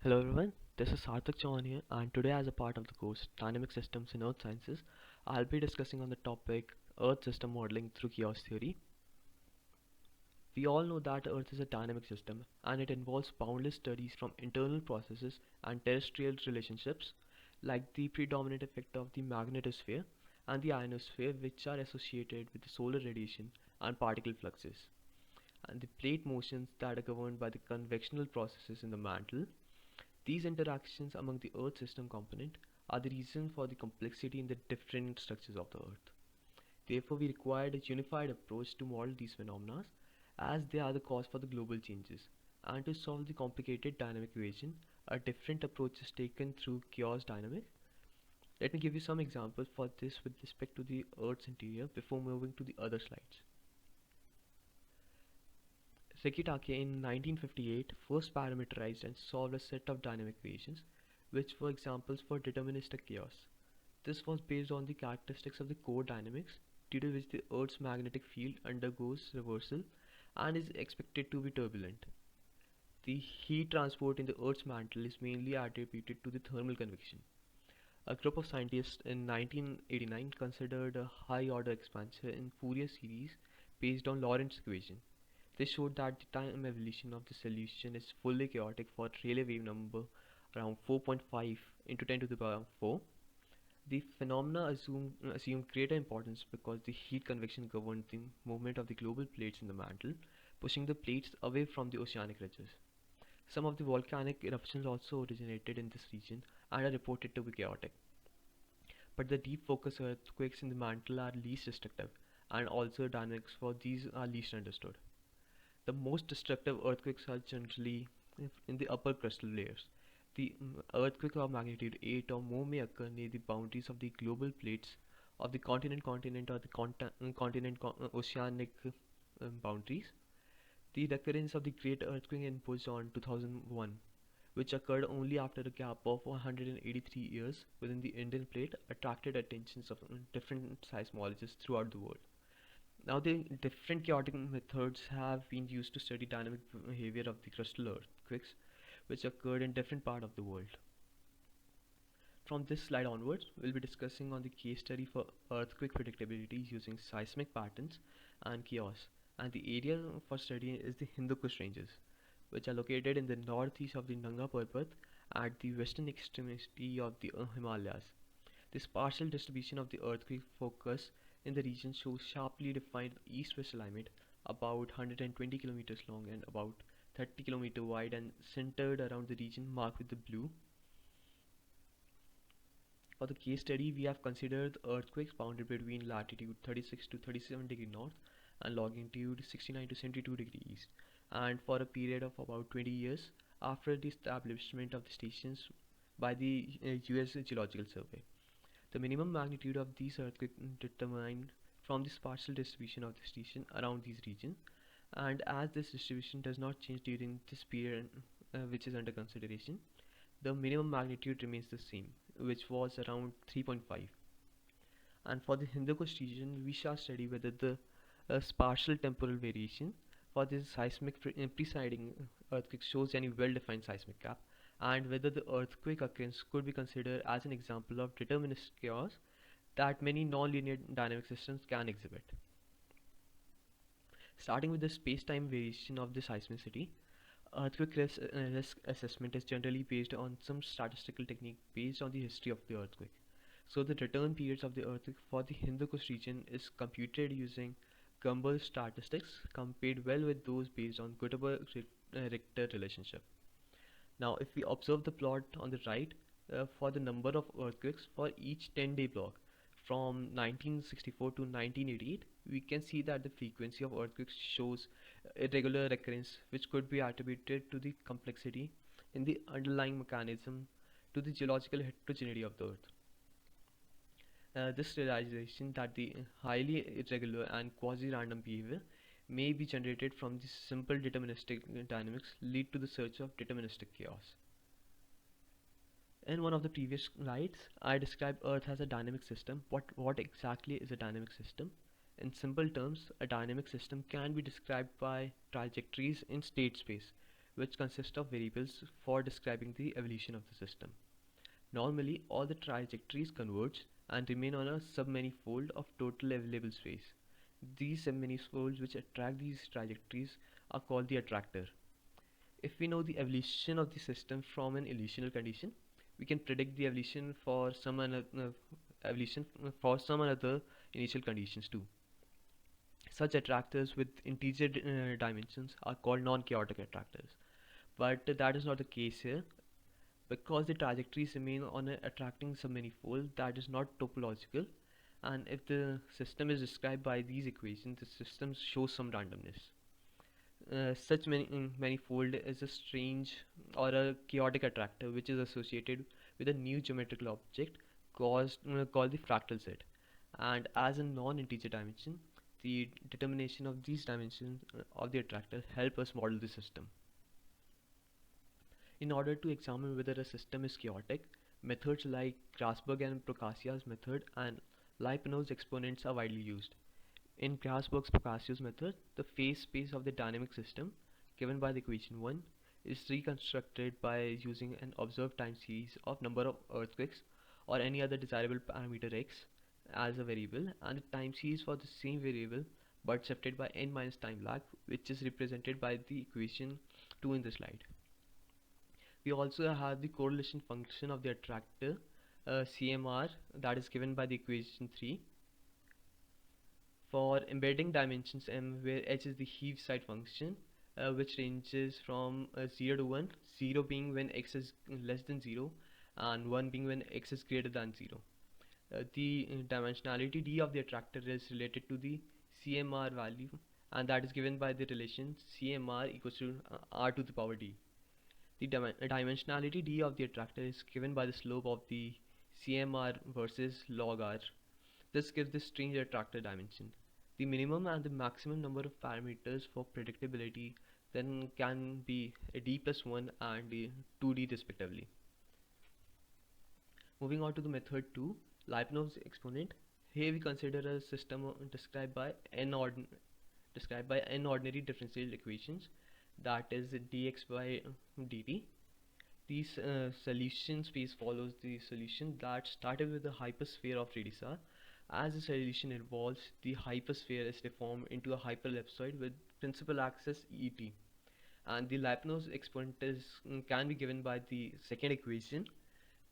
Hello everyone, this is Sarthak Chauhan here, and today as a part of the course Dynamic Systems in Earth Sciences, I'll be discussing on the topic Earth System Modeling through Chaos Theory. We all know that Earth is a dynamic system and it involves boundless studies from internal processes and terrestrial relationships like the predominant effect of the magnetosphere and the ionosphere, which are associated with the solar radiation and particle fluxes, and the plate motions that are governed by the convectional processes in the mantle. These interactions among the Earth system component are the reason for the complexity in the different structures of the Earth. Therefore, we required a unified approach to model these phenomena as they are the cause for the global changes. And to solve the complicated dynamic equation, a different approach is taken through chaos dynamics. Let me give you some examples for this with respect to the Earth's interior before moving to the other slides. Sekitake in 1958 first parameterized and solved a set of dynamic equations which were examples for deterministic chaos. This was based on the characteristics of the core dynamics due to which the Earth's magnetic field undergoes reversal and is expected to be turbulent. The heat transport in the Earth's mantle is mainly attributed to the thermal convection. A group of scientists in 1989 considered a high order expansion in Fourier series based on Lorentz equation. This showed that the time evolution of the solution is fully chaotic for Rayleigh wave number around 4.5 into 10 to the power 4. The phenomena assume greater importance because the heat convection governed the movement of the global plates in the mantle, pushing the plates away from the oceanic ridges. Some of the volcanic eruptions also originated in this region and are reported to be chaotic. But the deep focus earthquakes in the mantle are least destructive, and also dynamics for these are least understood. The most destructive earthquakes are generally in the upper crustal layers. The earthquake of magnitude 8 or more may occur near the boundaries of the global plates of the continent or the oceanic boundaries. The recurrence of the great earthquake in Busan 2001, which occurred only after a gap of 183 years within the Indian plate, attracted attentions of different seismologists throughout the world. Now, the different chaotic methods have been used to study dynamic behavior of the crustal earthquakes, which occurred in different parts of the world. From this slide onwards, we'll be discussing on the case study for earthquake predictability using seismic patterns and chaos. And the area for study is the Hindu Kush ranges, which are located in the northeast of the Nanga Parbat at the western extremity of the Himalayas. This partial distribution of the earthquake focus in the region shows sharply defined east-west alignment, about 120 kilometers long and about 30 kilometers wide, and centered around the region marked with the blue. For the case study, we have considered earthquakes bounded between latitude 36 to 37 degree north and longitude 69 to 72 degree east, and for a period of about 20 years after the establishment of the stations by the US Geological Survey. The minimum magnitude of these earthquakes determined from the partial distribution of the station around these regions, and as this distribution does not change during this period which is under consideration, the minimum magnitude remains the same, which was around 3.5. And for the Hindu Kush region, we shall study whether the partial temporal variation for this seismic preceding earthquake shows any well-defined seismic gap, and whether the earthquake occurrence could be considered as an example of deterministic chaos that many non-linear dynamic systems can exhibit. Starting with the space-time variation of the seismicity, earthquake risk assessment is generally based on some statistical technique based on the history of the earthquake. So the return periods of the earthquake for the Hindu Kush region is computed using Gumbel statistics compared well with those based on Gutenberg-Richter relationship. Now if we observe the plot on the right for the number of earthquakes for each 10-day block from 1964 to 1988, we can see that the frequency of earthquakes shows irregular recurrence, which could be attributed to the complexity in the underlying mechanism to the geological heterogeneity of the earth. This realization that the highly irregular and quasi-random behavior may be generated from the simple deterministic dynamics lead to the search of deterministic chaos. In one of the previous slides, I described Earth as a dynamic system. What exactly is a dynamic system? In simple terms, a dynamic system can be described by trajectories in state space, which consist of variables for describing the evolution of the system. Normally, all the trajectories converge and remain on a submanifold of total available space. These submanifolds which attract these trajectories are called the attractor. If we know the evolution of the system from an initial condition, we can predict the evolution for some other initial conditions too. Such attractors with integer dimensions are called non-chaotic attractors. But that is not the case here. Because the trajectories remain on an attracting submanifold that is not topological, and if the system is described by these equations, the system shows some randomness. Such manifold is a strange or a chaotic attractor which is associated with a new geometrical object called the fractal set. And as a non-integer dimension, the determination of these dimensions of the attractor help us model the system. In order to examine whether a system is chaotic, methods like Grasberg and Procasia's method and Lyapunov's exponents are widely used. In Grasberg-Procasia's method, the phase space of the dynamic system, given by the equation 1, is reconstructed by using an observed time series of number of earthquakes or any other desirable parameter x as a variable, and the time series for the same variable but shifted by n minus time lag, which is represented by the equation 2 in the slide. We also have the correlation function of the attractor CMR, that is given by the equation 3 for embedding dimensions m, where h is the Heaviside function, which ranges from 0 to 1, 0 being when x is less than 0 and 1 being when x is greater than 0. The dimensionality d of the attractor is related to the CMR value, and that is given by the relation CMR equals to r to the power d. The dimensionality d of the attractor is given by the slope of the CMR versus log r. This gives the strange attractor dimension. The minimum and the maximum number of parameters for predictability then can be a d plus 1 and a 2d respectively. Moving on to the method 2, Lyapunov's exponent. Here we consider a system described by n ordinary differential equations, that is dx by dt. This solution space follows the solution that started with the hypersphere of radius r. As the solution evolves, the hypersphere is deformed into a hyperellipsoid with principal axis et, and the Lyapunov's exponent can be given by the second equation,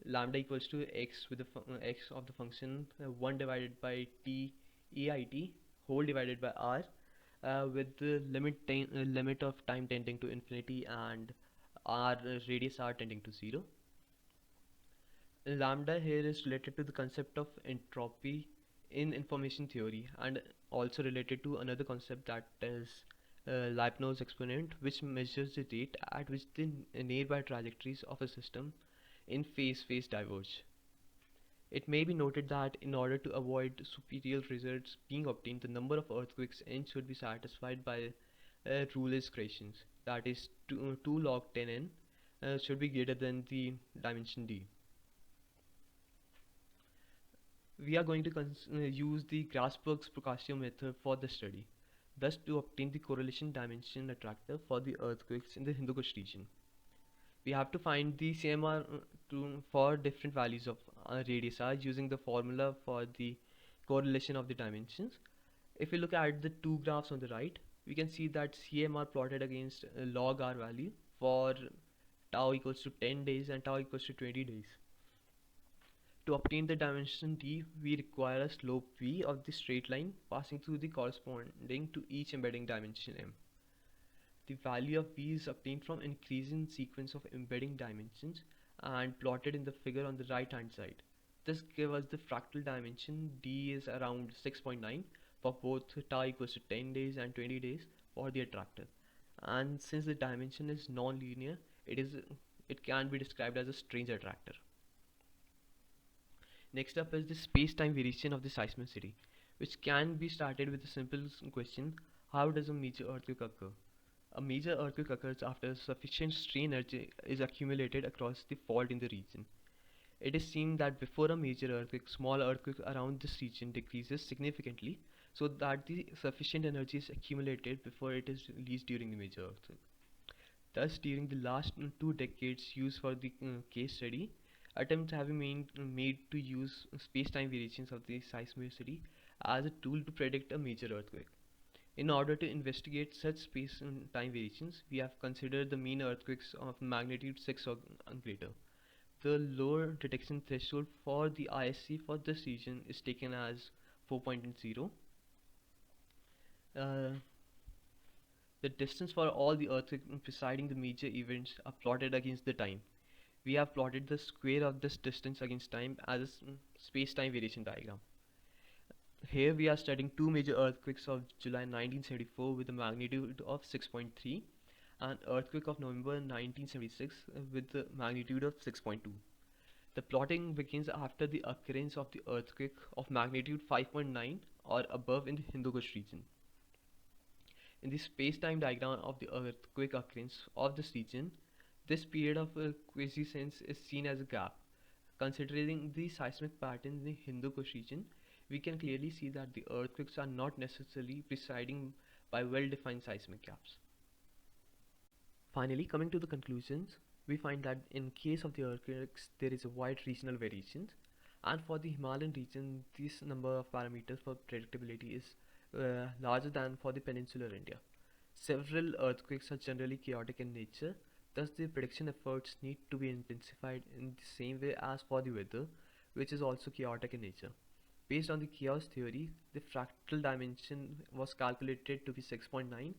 lambda equals to x with the x of the function 1 divided by t eit whole divided by r, with the limit of time tending to infinity and r radius r tending to 0. Lambda here is related to the concept of entropy in information theory, and also related to another concept, that is Lyapunov's exponent, which measures the rate at which the nearby trajectories of a system in phase diverge. It may be noted that in order to avoid superior results being obtained, the number of earthquakes n should be satisfied by Euler's equations, that is 2 log 10 n should be greater than the dimension d. We are going to use the Grasberg's Procasio method for the study, thus to obtain the correlation dimension attractor for the earthquakes in the Hindu Kush region. We have to find the CMR for different values of radius r using the formula for the correlation of the dimensions. If we look at the two graphs on the right, we can see that CMR plotted against log r value for tau equals to 10 days and tau equals to 20 days. To obtain the dimension d, we require a slope v of the straight line passing through the corresponding to each embedding dimension m. The value of v is obtained from increasing sequence of embedding dimensions and plotted in the figure on the right hand side. This gives us the fractal dimension d is around 6.9 for both tau equals to 10 days and 20 days for the attractor. And since the dimension is non-linear, it can be described as a strange attractor. Next up is the space-time variation of the seismicity, which can be started with a simple question: how does a major earthquake occur? A major earthquake occurs after sufficient strain energy is accumulated across the fault in the region. It is seen that before a major earthquake, small earthquakes around this region decreases significantly, so that the sufficient energy is accumulated before it is released during the major earthquake. Thus, during the last 2 decades used for the case study, attempts have been made to use space-time variations of the seismicity as a tool to predict a major earthquake. In order to investigate such space-time variations, we have considered the mean earthquakes of magnitude 6 or greater. The lower detection threshold for the ISC for this region is taken as 4.0. Uh, the distance for all the earthquakes preceding the major events are plotted against the time. We have plotted the square of this distance against time as a space-time variation diagram. Here we are studying two major earthquakes of July 1974 with a magnitude of 6.3 and earthquake of November 1976 with the magnitude of 6.2. The plotting begins after the occurrence of the earthquake of magnitude 5.9 or above in the Hindu Kush region. In the space-time diagram of the earthquake occurrence of this region, this period of quiescence is seen as a gap. Considering the seismic pattern in the Hindu Kush region, we can clearly see that the earthquakes are not necessarily preceding by well-defined seismic gaps. Finally, coming to the conclusions, we find that in case of the earthquakes, there is a wide regional variations, and for the Himalayan region, this number of parameters for predictability is larger than for the peninsular India. Several earthquakes are generally chaotic in nature, thus the prediction efforts need to be intensified in the same way as for the weather, which is also chaotic in nature. Based on the chaos theory, the fractal dimension was calculated to be 6.9.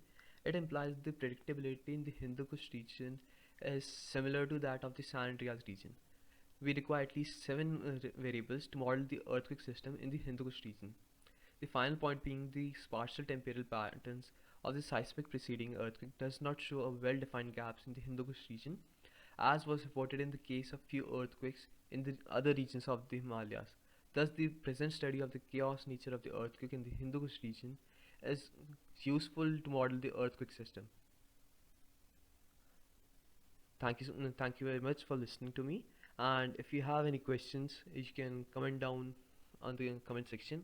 It implies the predictability in the Hindu Kush region is similar to that of the San Andreas region. We require at least 7 variables to model the earthquake system in the Hindu Kush region. The final point being the spatial temporal patterns of the seismic preceding earthquake does not show a well-defined gaps in the Hindu Kush region, as was reported in the case of few earthquakes in the other regions of the Himalayas. Thus, the present study of the chaos nature of the earthquake in the Hindu Kush region is useful to model the earthquake system. Thank you very much for listening to me. And if you have any questions, you can comment down on the comment section.